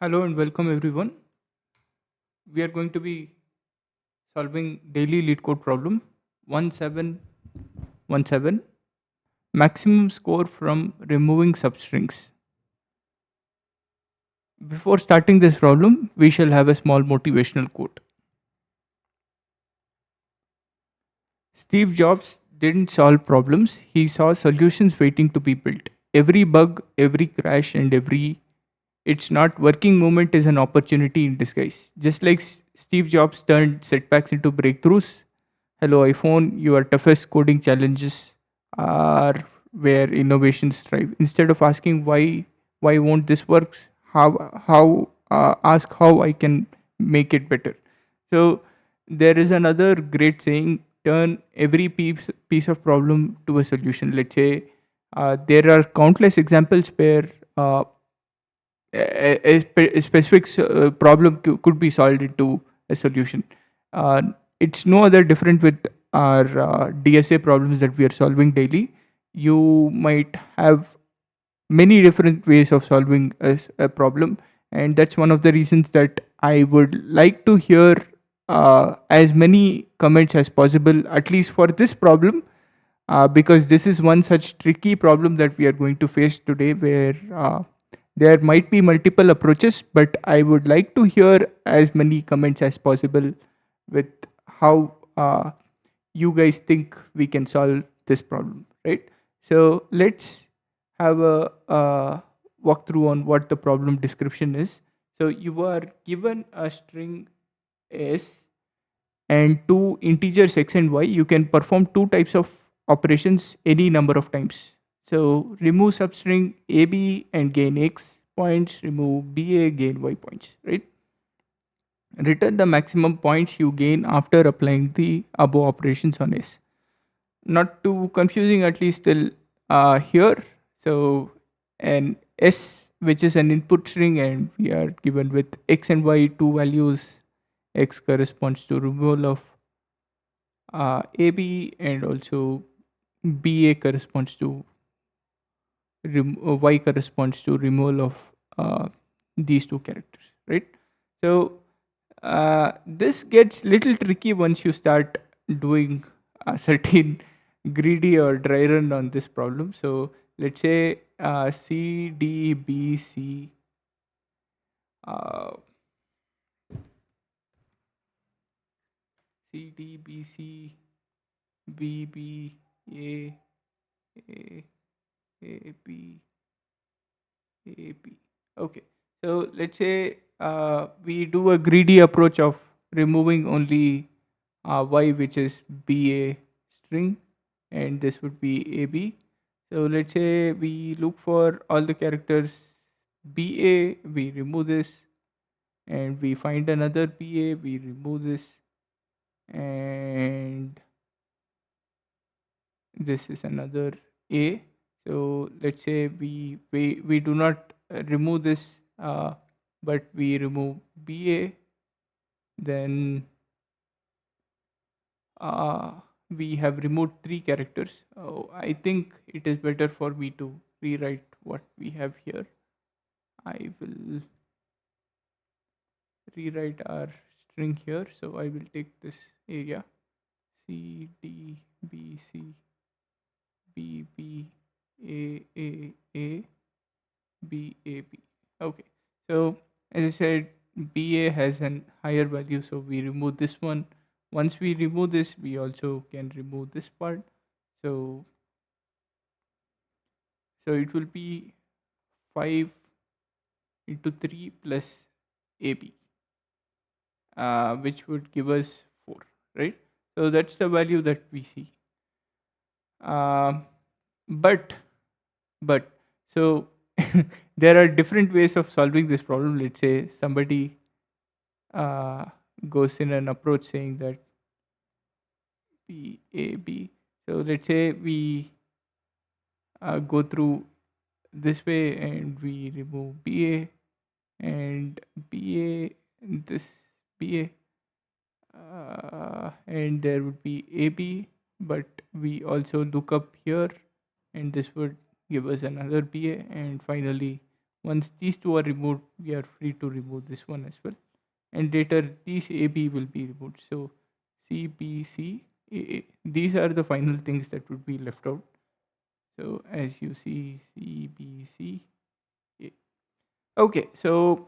Hello and welcome everyone. We are going to be solving daily Leetcode problem 1717, maximum score from removing substrings. Before starting this problem, we shall have a small motivational quote. Steve Jobs didn't solve problems, he saw solutions waiting to be built. Every bug, every crash, and every it's not working moment is an opportunity in disguise. Just like Steve Jobs turned setbacks into breakthroughs, hello iPhone, your toughest coding challenges are where innovations thrive. Instead of asking why won't this work, ask how I can make it better. So there is another great saying: turn every piece of problem to a solution. Let's say there are countless examples where a specific problem could be solved into a solution. Uh, it's no other different with our DSA problems that we are solving daily. You might have many different ways of solving a problem, and that's one of the reasons that I would like to hear as many comments as possible, at least for this problem, because this is one such tricky problem that we are going to face today where there might be multiple approaches, but I would like to hear as many comments as possible with how you guys think we can solve this problem, right? So let's have a walkthrough on what the problem description is. So you are given a string s and two integers x and y. You can perform two types of operations any number of times. So remove substring ab and gain x points, remove ba, gain y points, right? Return the maximum points you gain after applying the above operations on s. Not too confusing, at least till here. So an s, which is an input string, and we are given with x and y two values. X corresponds to removal of AB, and also BA corresponds to Y corresponds to removal of these two characters, right? So this gets little tricky once you start doing a certain greedy or dry run on this problem. So let's say C D B C. Uh, C D B C B B A A B AP. Okay. So let's say we do a greedy approach of removing only y, which is BA string, and this would be AB. So let's say we look for all the characters BA, we remove this, and we find another BA, we remove this, and this is another A. So let's say we do not remove this, but we remove BA, then uh, we have removed three characters. Oh, I think it is better for me to rewrite what we have here. I will rewrite our string here. So I will take this area C D B C B B A B A B. Okay. So as I said, BA has an higher value, so we remove this one. Once we remove this, we also can remove this part. So it will be 5 into 3 plus AB, which would give us 4, right? So that's the value that we see. Um, but but so there are different ways of solving this problem. Let's say somebody uh, goes in an approach saying that B A B. So let's say we go through this way and we remove BA and BA, this BA, and there would be AB, but we also look up here and this would give us another BA, and finally Once these two are removed, we are free to remove this one as well. And later these AB will be removed. So C, B, C, A, A. These are the final things that would be left out. So as you see, C, B, C, A. Okay, so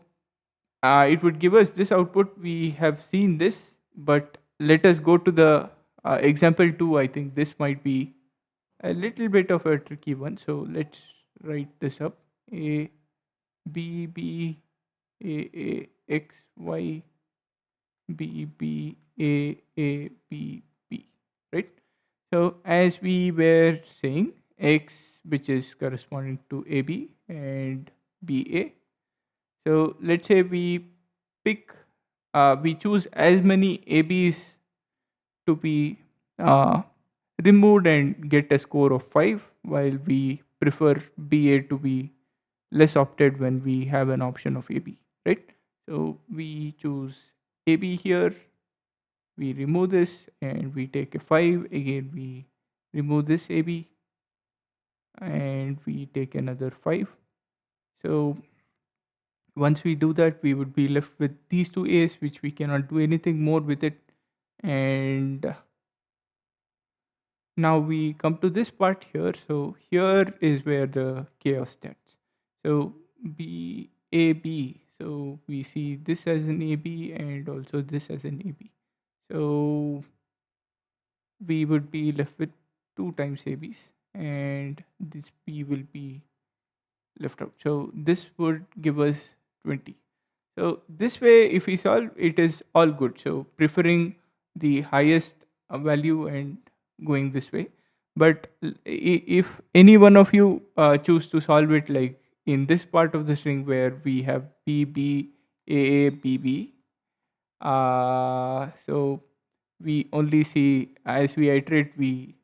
it would give us this output. We have seen this, but let us go to the example 2. I think this might be a little bit of a tricky one. So let's write this up. A, B, B, A, X, Y, B, B, A, B, B, right? So as we were saying, X, which is corresponding to AB and BA. So let's say pick, we choose as many ABs to be uh, removed and get a score of 5, while we prefer BA to be less opted when we have an option of AB, right? So we choose AB here, we remove this and we take a 5. Again, we remove this AB and we take another 5. So once we do that, we would be left with these two A's, which we cannot do anything more with it. And now we come to this part here. So here is where the chaos starts. So B, A, B. So we see this as an AB and also this as an AB. So we would be left with 2 times ABs, and this B will be left out. So this would give us 20. So this way, if we solve, it is all good. So preferring the highest value and going this way. But if any one of you choose to solve it like in this part of the string where we have B, B, A, B, B, so we only see as we iterate, we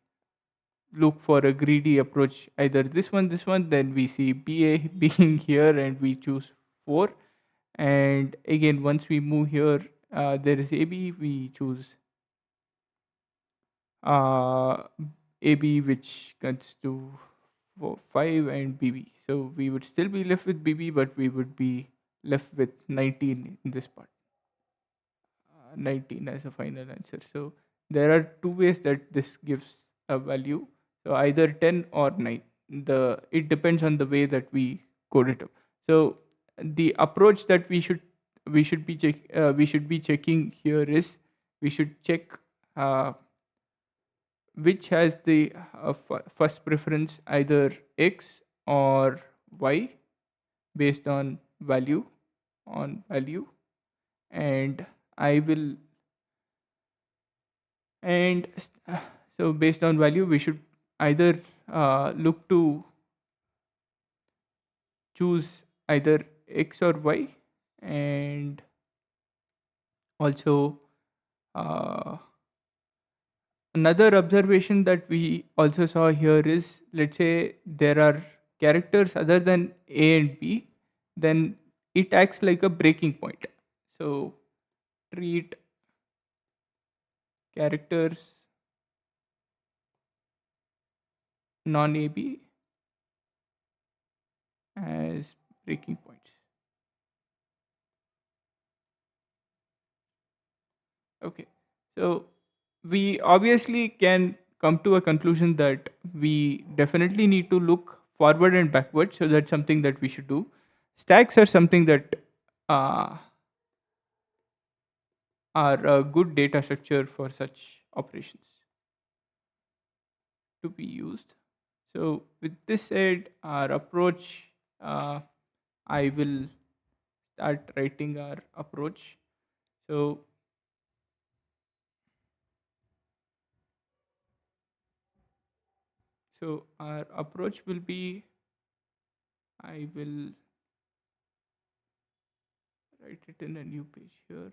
look for a greedy approach, either this one, then we see BA being here and we choose 4. And again, once we move here, there is AB, we choose uh, AB, which comes to 5, and BB. So we would still be left with BB, but we would be left with 19 in this part. 19 as a final answer. So there are two ways that this gives a value. So either 10 or 9. It depends on the way that we code it up. So the approach that we should be checking here is we should check uh, which has the first preference, either X or Y, based on value. And I will and so based on value, we should either look to choose either X or Y. And also, uh, another observation that we also saw here is, let's say there are characters other than A and B, then it acts like a breaking point. So treat characters non AB as breaking points. Okay. So we obviously can come to a conclusion that we definitely need to look forward and backward. So that's something that we should do. Stacks are something that uh, are a good data structure for such operations to be used. So with this said, our approach, I will start writing our approach. So our approach will be, I will write it in a new page here.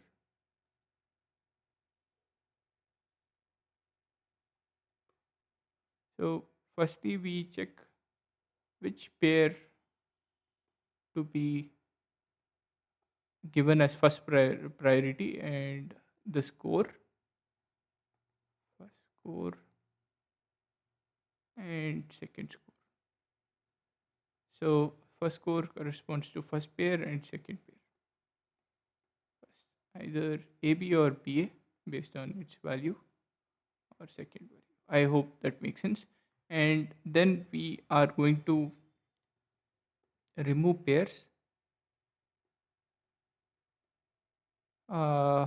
So firstly, we check which pair to be given as first priority, and the score, first score and second score. So first score corresponds to first pair and second pair. Either AB or BA based on its value or second value. I hope that makes sense. And then we are going to remove pairs uh,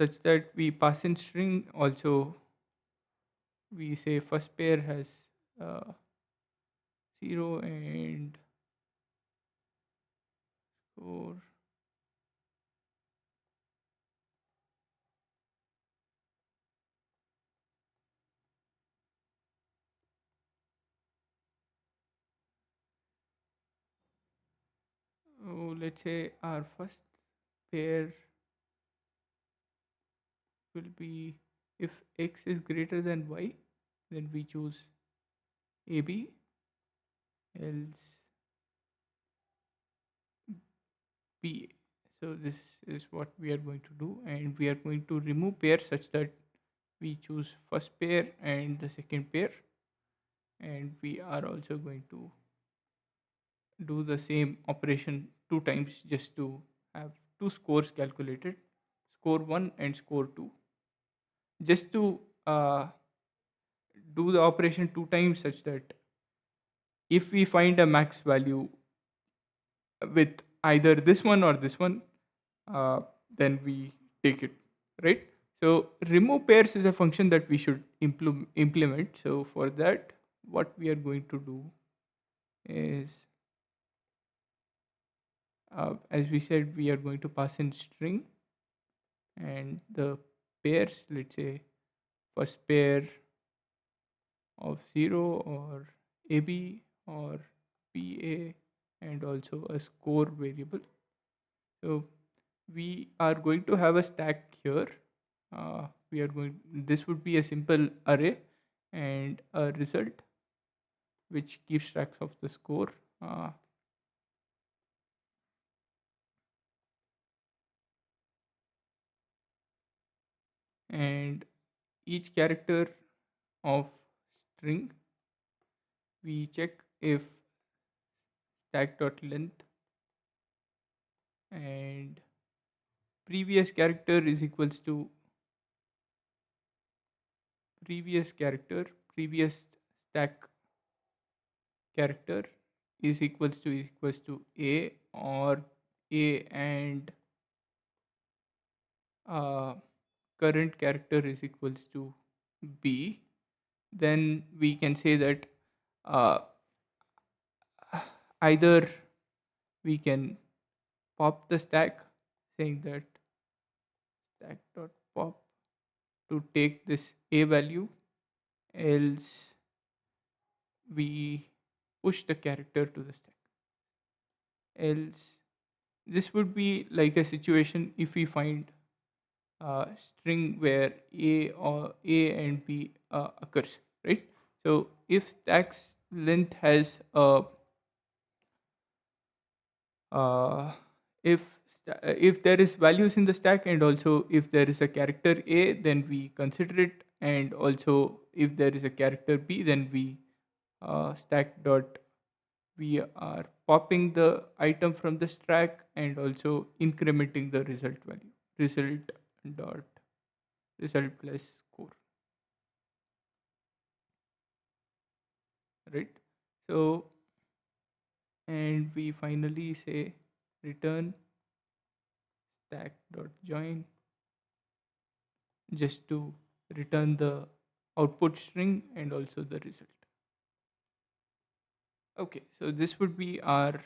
such that we pass in string. Also, we say first pair has uh, 0 and score. Oh, let's say our first pair will be, if x is greater than y, then we choose AB, else BA. So this is what we are going to do, and we are going to remove pairs such that we choose first pair and the second pair, and we are also going to do the same operation two times just to have two scores calculated, score 1 and score 2, just to uh, do the operation two times such that if we find a max value with either this one or this one, uh, then we take it, right? So remove pairs is a function that we should implement. So for that, what we are going to do is, as we said, we are going to pass in string, and the pairs, let's say first pair of 0 or AB or BA, and also a score variable. So we are going to have a stack here. We are going, this would be a simple array and a result which keeps tracks of the score. Uh, and each character of string, we check if stack.length and previous character is equals to previous stack character is equals to a, or a and uh, current character is equals to b, then we can say that uh, either we can pop the stack, saying that stack dot pop to take this a value, else we push the character to the stack. Else, this would be like a situation if we find a string where a and b occurs, right? So if stack's length has a uh, if there is values in the stack, and also if there is a character a, then we consider it, and also if there is a character b, then we stack dot, we are popping the item from the stack and also incrementing the result value, result dot result plus score, right? So, and we finally say return stack dot join, just to return the output string and also the result. Okay, so this would be our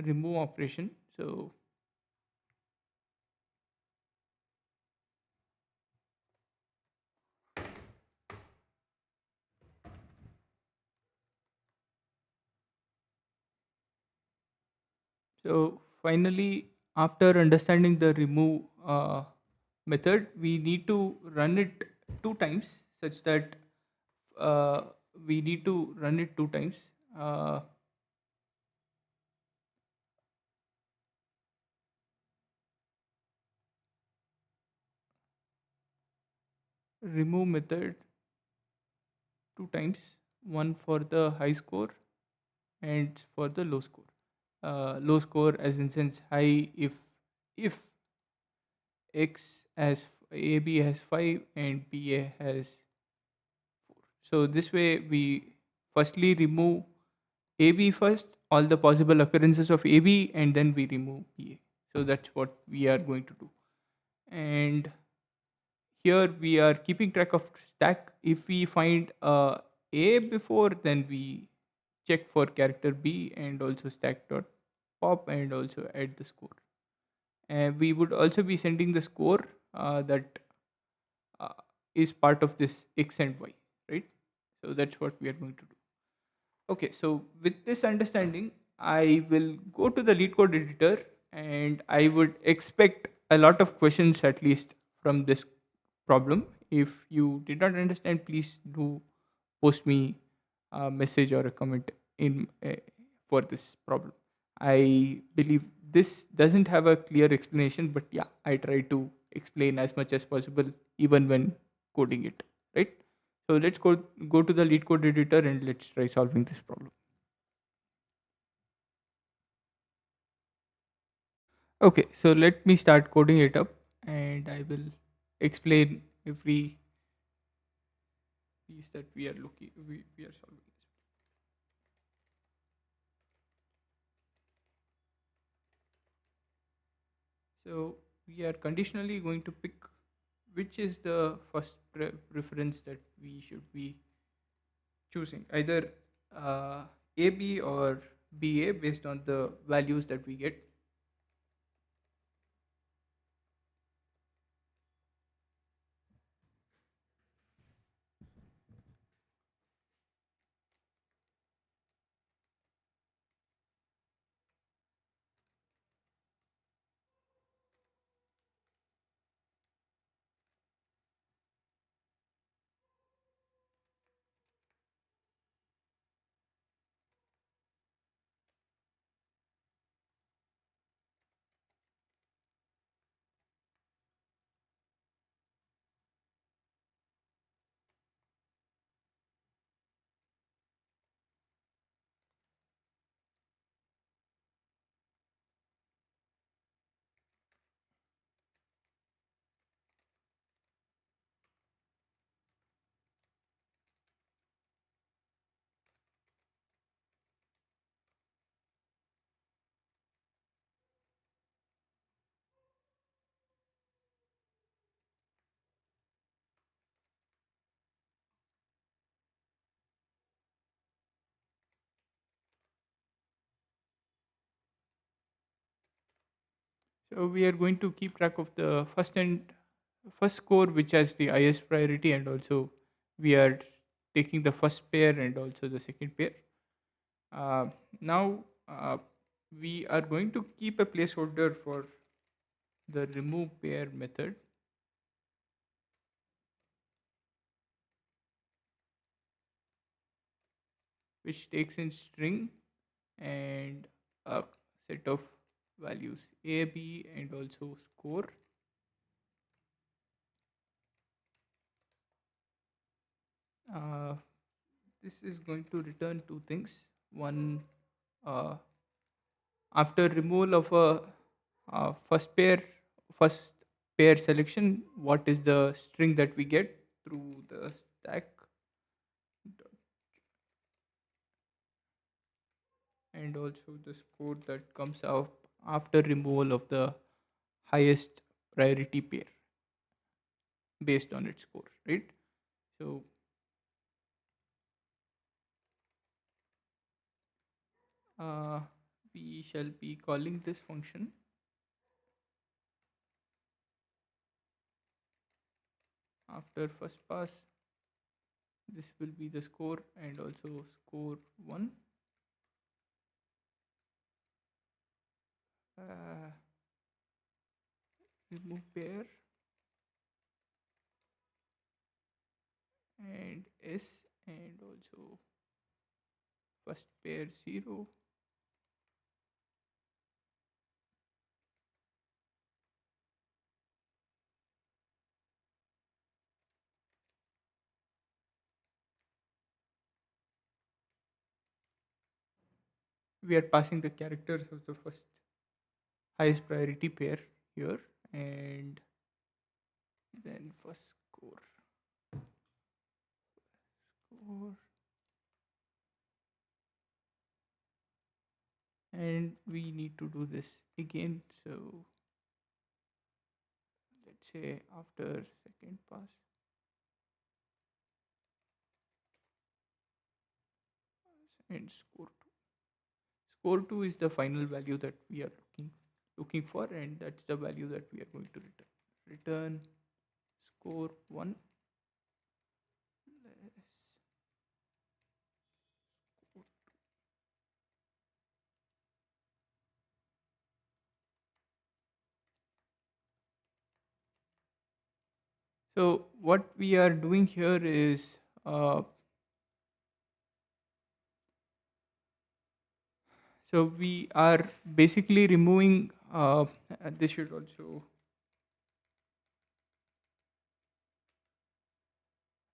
remove operation. So finally, after understanding the remove method, we need to run it two times, such that uh, we need to run it two times. Uh, remove method two times, one for the high score and for the low score. Low score as in sense high if x has ab has 5 and ba has 4. So this way we firstly remove AB first, all the possible occurrences of AB, and then we remove BA. So that's what we are going to do. And here we are keeping track of stack. If we find A before, then we check for character B and also stack dot pop and also add the score. And we would also be sending the score that uh, is part of this X and Y, right? So that's what we are going to do. Okay, so with this understanding, I will go to the Leetcode editor and I would expect a lot of questions at least from this problem. If you did not understand, please do post me a message or a comment in for this problem. I believe this doesn't have a clear explanation, but yeah, I try to explain as much as possible even when coding it, right? So let's go to the Leetcode editor and let's try solving this problem. Okay, so let me start coding it up and I will explain every piece that we are solving. So we are conditionally going to pick which is the first preference that we should be choosing, either uh, AB or BA based on the values that we get. So we are going to keep track of the first score which has the highest priority, and also we are taking the first pair and also the second pair. Now we are going to keep a placeholder for the remove pair method, which takes in string and a set of values a, b, and also score. Uh, this is going to return two things. One, uh, after removal of a first pair selection, what is the string that we get through the stack, and also the score that comes out after removal of the highest priority pair based on its score, right? So uh, we shall be calling this function after first pass. This will be the score and also score 1. uh, Remove pair and s, and also first pair 0. we are passing the characters of the first highest priority pair here, and then first score, and we need to do this again. So let's say after second pass and score 2 is the final value that we are looking for, and that's the value that we are going to return score 1 less score. So what we are doing here is uh, so we are basically removing this should also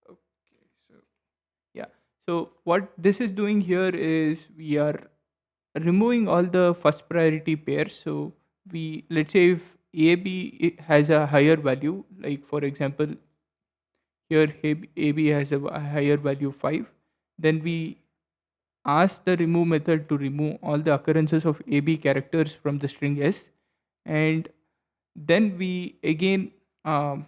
okay. So yeah, so what this is doing here is we are removing all the first priority pairs. So we, let's say if has a higher value, like for example here AB has a higher value 5, then we ask the remove method to remove all the occurrences of AB characters from the string S, and then we again um,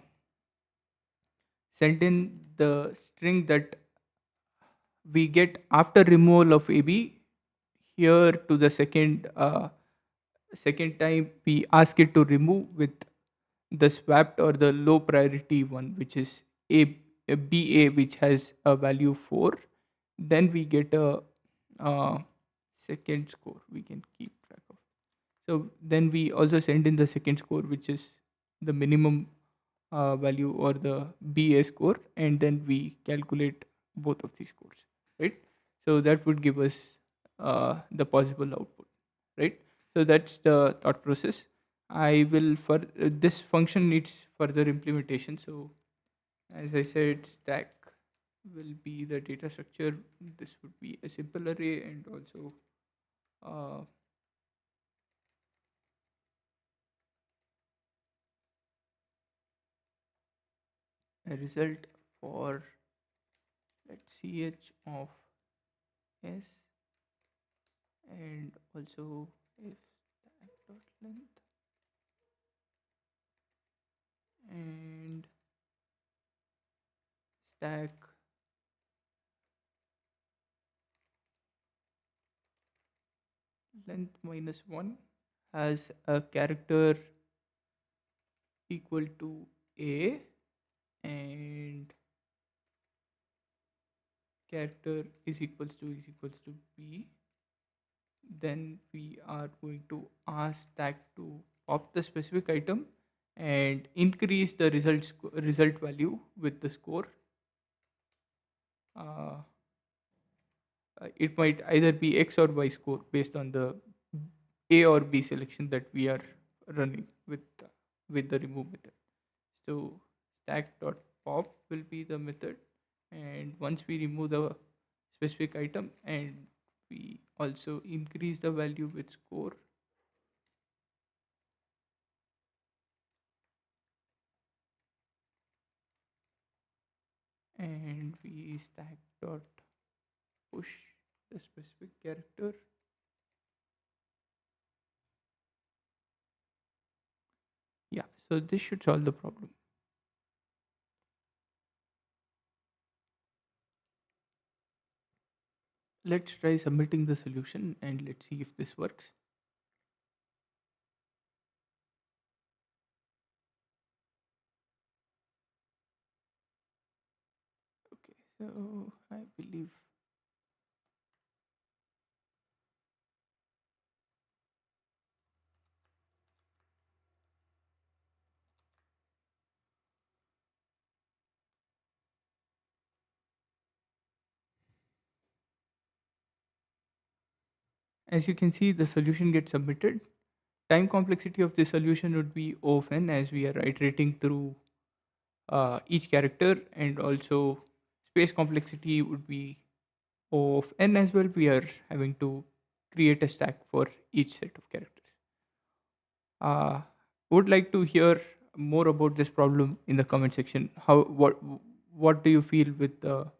send in the string that we get after removal of AB here to the second time we ask it to remove with the swapped or the low priority one, which is a BA, which has a value 4. Then we get uh, second score we can keep track of. So then we also send in the second score, which is the minimum value or the BA score, and then we calculate both of these scores, right? So that would give us the possible output, right? So that's the thought process. I will for this function needs further implementation. So as I said, stack will be the data structure. This would be a simple array and also uh, a result for let's ch of s, and also if stack dot length and stack length minus 1 has a character equal to a and character is equals to b, then we are going to ask stack to pop the specific item and increase the result value with the score. uh, it might either be x or y score based on the a or b selection that we are running with the remove method. So stack dot pop will be the method, and once we remove the specific item and we also increase the value with score, and we stack dot push the specific character. Yeah, so this should solve the problem. Let's try submitting the solution and let's see if this works. Okay, so I believe as you can see the solution gets submitted. Time complexity of the solution would be O of n, as we are iterating through each character, and also space complexity would be O of n as well. We are having to create a stack for each set of characters. Would like to hear more about this problem in the comment section. What do you feel with the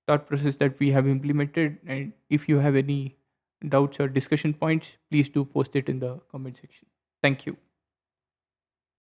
thought process that we have implemented? And if you have any doubts or discussion points, please do post it in the comment section. Thank you.